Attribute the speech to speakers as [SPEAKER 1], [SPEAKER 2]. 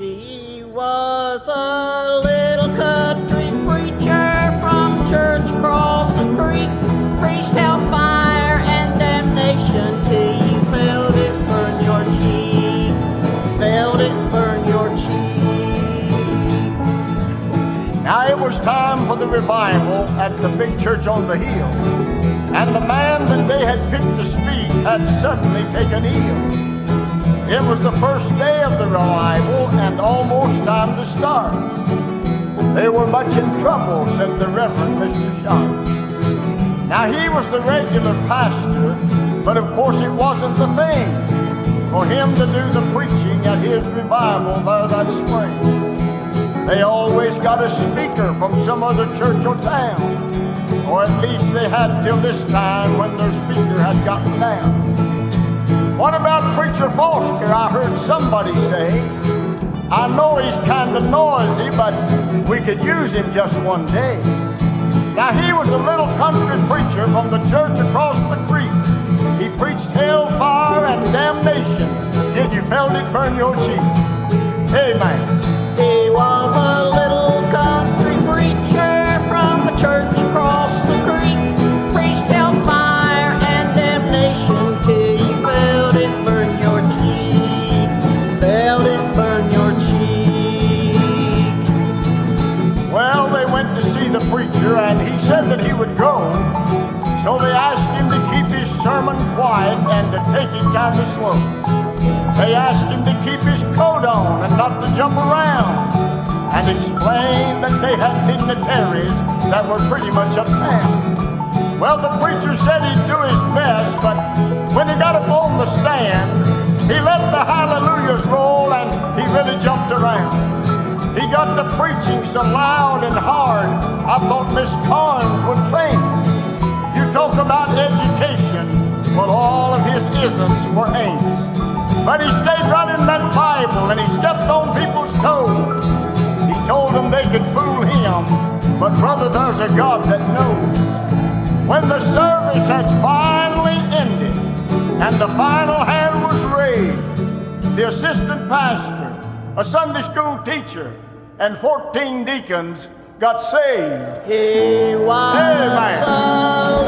[SPEAKER 1] He was a little country preacher from church across the creek. Preached hellfire and damnation till you felt it burn your cheek. Felt it burn your cheek.
[SPEAKER 2] Now it was time for the revival at the big church on the hill. And the man that they had picked to speak had suddenly taken ill. It was the first day of the revival and almost time to start. They were much in trouble, said the Reverend Mr. Sharp. Now he was the regular pastor, but of course it wasn't the thing for him to do the preaching at his revival there that spring. They always got a speaker from some other church or town, or at least they had till this time when their speaker had gotten down. What about Preacher Foster? I heard somebody say. I know he's kind of noisy, but we could use him just one day. Now he was a little country preacher from the church across the creek. He preached hellfire and damnation till you felt it burn your cheek. Amen.
[SPEAKER 1] He was a little country preacher from the church across the creek. Preached hellfire and damnation till you felt it burn your cheek. Felt it burn your cheek.
[SPEAKER 2] Well, they went to see the preacher and he said that he would go. So they asked him to keep his sermon quiet and to take it kind of slow. They asked him to keep his coat on and not to jump around, and explained that they had dignitaries that were pretty much uptown. Well, the preacher said he'd do his best, but when he got up on the stand, he let the hallelujahs roll and he really jumped around. He got to preaching so loud and hard, I thought Miss Carnes would faint. You talk about education, well, all of his isms were ain'ts. But he stayed right in that Bible and he stepped on people's toes. He told them they could fool him, but brother, there's a God that knows. When the service had finally ended and the final hand was raised, the assistant pastor, a Sunday school teacher, and 14 deacons got saved.
[SPEAKER 1] He was
[SPEAKER 2] Amen.
[SPEAKER 1] a